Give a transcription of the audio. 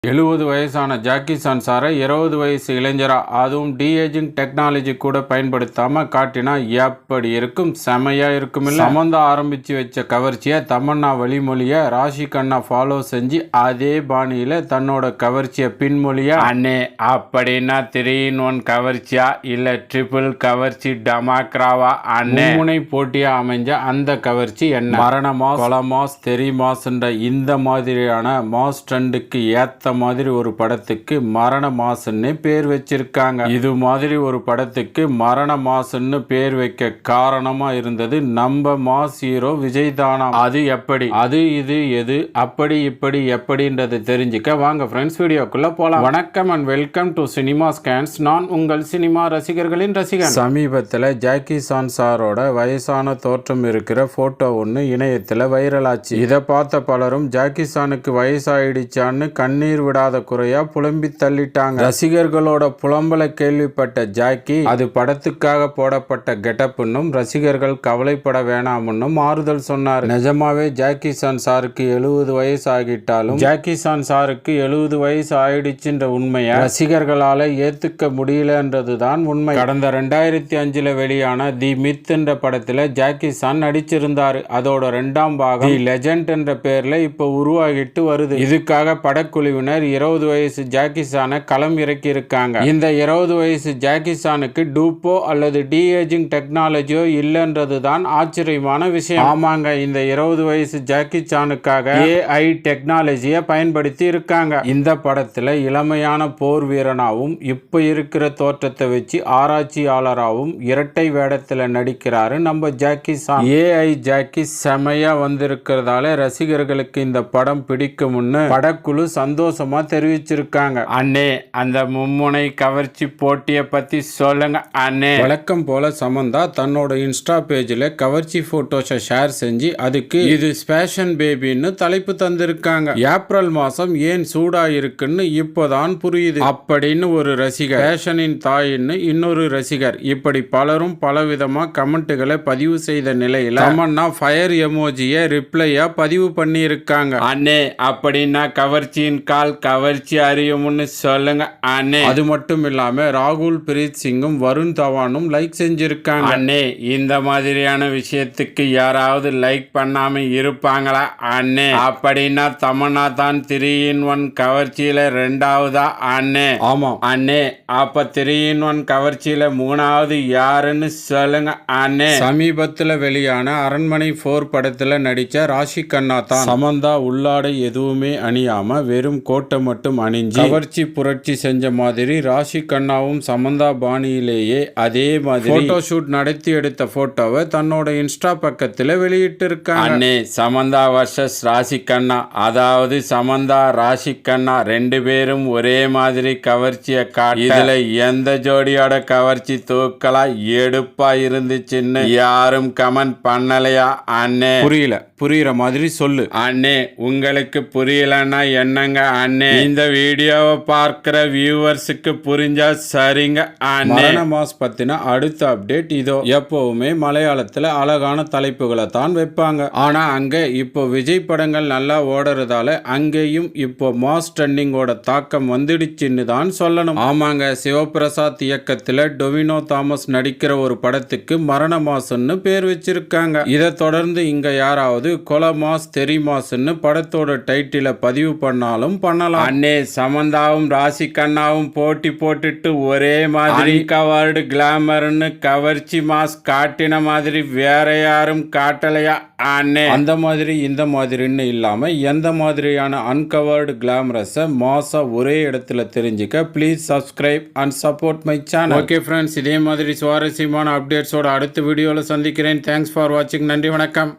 70 வயசான Jackie Chan சாரை 20 வயசு இளைஞரா, அதுவும் டி-ஏஜிங் டெக்னாலஜி கூட பயன்படுத்தாம காட்டினா எப்படி இருக்கும்? செமையா இருக்குமில்ல. சமந்தா ஆரம்பிச்சு வச்ச கவர்ச்சியை தமன்னா வழிமொழிய ராஷி கண்ணா ஃபாலோ செஞ்சு அதே பாணியில தன்னோட கவர்ச்சியை பின்மொழியா, அண்ணே அப்படின்னா 3-in-1 கவர்ச்சியா இல்ல ட்ரிபிள் கவர்ச்சி டமாக்ராவா அண்ணே? முனை போட்டியா அமைஞ்ச அந்த கவர்ச்சி என்ன? மரண மாஸ், கொலை மாஸ், தெரி மாஸ்ன்ற இந்த மாதிரியான மாஸ் ட்ரெண்டுக்கு ஏத்த மாதிரி ஒரு படத்துக்கு மரண மாசுன்னு பேர் வச்சிருக்காங்க. இது மாதிரி ஒரு படத்துக்கு மரண மாசுன்னு பேர் வைக்க காரணமா இருந்தது நம்ம மாஸ் ஹீரோ விஜய் தானா. அது எப்படி, அது இது எது, அப்படி இப்படி எப்படின்றது தெரிஞ்சுக்க வாங்க ஃப்ரெண்ட்ஸ் வீடியோக்குள்ள போலாம். வணக்கம் and welcome to cinema scans. நான் உங்கள் சினிமா ரசிகர்களின் ரசிகன். சமீபத்தில் ஜாக்கி சான் சாரோட வயசான தோற்றம் இருக்கிற போட்டோ ஒன்று இணையத்தில் வைரல் ஆச்சு. இதை பார்த்த பலரும் ஜாக்கி சானுக்கு வயசாயிடுச்சான்னு கண்ணீர் விடாத குறையா புலம்பி தள்ளிட்டாங்க. ரசிகர்களோட புலம்பலை கேள்விப்பட்ட ஜாக்கி அது படத்துக்காக போடப்பட்ட கெட்டப்னும் ரசிகர்கள் கவலைப்பட வேணாம்னும் ஆறுதல் சொன்னார். நிஜமாவே ஜாக்கி சான் சாருக்கு 70 வயசு ஆகிட்டாலும் ஜாக்கி சான் சாருக்கு 70 வயசு ஆயிடுச்சுன்ற உண்மையை ரசிகர்களால ஏத்துக்க முடியலன்றதுதான் உண்மை. கடந்த 2005 வெளியான தி மித் என்ற படத்துல ஜாக்கி சான் நடிச்சிருந்தாரு. அதோட 2ஆம் பாகம் தி லெஜண்ட் என்ற பேர்ல இப்ப உருவாகிட்டு வருது. இதுக்காக படக்குழுவினர் 20 வயசு ஜாக்கி சானை களம் இறக்கி இருக்காங்க. இந்த 20 வயசு ஜாக்கி சானுக்கு டூப்போ அல்லது டி-ஏஜிங் டெக்னாலஜியோ இல்லைன்றதுதான் ஆச்சரியமான விஷயம். ஆமாங்க, இந்த 20 வயசு ஜாக்கி சானுக்காக AI டெக்னாலஜியை பயன்படுத்தி இருக்காங்க. இந்த படத்துல இளமையான போர் வீரனாவும் இப்ப இருக்கிற தோற்றத்தை வச்சு ஆராய்ச்சியாளராகவும் இரட்டை வேடத்துல நடிக்கிறாரு நம்ம ஜாக்கி சான். AI ஜாக்கி செமையா வந்திருக்கிறதால ரசிகர்களுக்கு இந்த படம் பிடிக்கும்னு படக்குழு சந்தோஷமா தெரிவிச்சிருக்காங்க. அண்ணே அந்த மும்முனை கவர்ச்சி போட்டியை பத்தி சொல்லுங்க அண்ணே. வழக்கம் போல சமந்தா தன்னோட இன்ஸ்டா பேஜ்ல கவர்ச்சி போட்டோஸை ஷேர் செஞ்சு அதுக்கு இது ஃபேஷன் பேபின்னு தலைப்பு தந்திருக்காங்க. ஏப்ரல் மாசம் ஏன் சூடா இருக்குன்னு இப்போதான் புரியுது அப்படின்னு ஒரு ரசிகர், ஃபேஷனின் தாயின்னு இன்னொரு ரசிகர், இப்படி பலரும் பலவிதமா கமெண்ட்டுகளை பதிவு செய்த நிலையில தமன்னா ஃபயர் எமோஜியை ரிப்ளையா பதிவு பண்ணி இருக்காங்க. அண்ணே அப்படின்னா கவர்ச்சியின் கால் கவர்ச்சி அறியும்னு சொல்லுங்க அண்ணே. அது மட்டும் இல்லாம ராகுல் பிரீத் சிங்கும் வருண் தவானும் லைக் செஞ்சிருக்காங்க. அண்ணே இந்த மாதிரியான விஷயத்துக்கு யாராவது லைக் பண்ணாம இருப்பாங்களா அண்ணே? அப்படின்னா தமன்னா தான் 3-in-1 கவர்ச்சியில 2ஆவதா அண்ணே? ஆமா அண்ணே. அப்ப 3-in-1 கவர்ச்சியில 3ஆவது யாருன்னு சொல்லுங்க அண்ணே. சமீபத்துல வெளியான அரண்மனை 4 படத்துல நடிச்ச ராஷி கண்ணா தான். சமந்தா உள்ளாடை எதுவுமே அணியாம வெறும் கோட்டை மட்டும் அணிஞ்சு கவர்ச்சி புரட்சி செஞ்ச மாதிரி ராஷி கண்ணாவும் சமந்தா பாணியிலேயே அதே மாதிரி போட்டோ ஷூட் நடத்தி எடுத்த போட்டோவை தன்னோட இன்ஸ்டா பக்கத்துல வெளியிட்டு இருக்காங்க. அண்ணே சமந்தா வர்சஸ் ராஷி கண்ணா, அதாவது சமந்தா ராஷி கண்ணா 2 பேரும் ஒரே மாதிரி கவர்ச்சியை காட்ட இதுல எந்த ஜோடியோட கவர்ச்சி தூக்கலா எடுப்பா இருந்துச்சுன்னு யாரும் கமெண்ட் பண்ணலையா அண்ணே? புரியுற மாதிரி சொல்லு அண்ணே. உங்களுக்கு புரியலன்னா என்னங்க அண்ணே? இந்த வீடியோவை பார்க்கிற வியூவர்ஸுக்கு புரிஞ்சா சரிங்க அண்ணே. மரண மாஸ் பத்தின அடுத்த அப்டேட் இதோ. எப்பவுமே மலையாளத்துல அழகான தலைப்புகளை தான் வைப்பாங்க. ஆனா அங்க இப்போ விஜய் படங்கள் நல்லா ஓடுறதால அங்கேயும் இப்போ மாஸ் ட்ரெண்டிங்கோட தாக்கம் வந்துடுச்சுன்னு தான் சொல்லணும். ஆமாங்க, சிவபிரசாத் இயக்கத்துல டொவினோ தாமஸ் நடிக்கிற ஒரு படத்துக்கு மரண மாஸ்ன்னு பேர் வச்சிருக்காங்க. இதை தொடர்ந்து இங்க யாராவது கொலை மாஸ், தெரி மாஸ்ன்னு படத்தோட டைட்டில பதிவு பண்ணாலும் பண்ணலாம் அண்ணே. சமந்தாவும் ராஷி கண்ணாவும் போட்டி போட்டுட்டு ஒரே மாதிரி கவர்டு கிளாமர்னு கவர்ச்சி மாஸ் காட்டின மாதிரி வேற யாரும் காட்டலையா அண்ணே? அந்த மாதிரி இந்த மாதிரின்னு இல்லாம எந்த மாதிரியான அன்கவர்டு கிளாமரஸை மாஸா ஒரே இடத்துல தெரிஞ்சுக்க please subscribe and support my channel. Okay friends, இதே மாதிரி சுவாரஸ்யமான அப்டேட்ஸோட அடுத்த வீடியோல சந்திக்கிறேன். தேங்க்ஸ் ஃபார் வாட்சிங். நன்றி, வணக்கம்.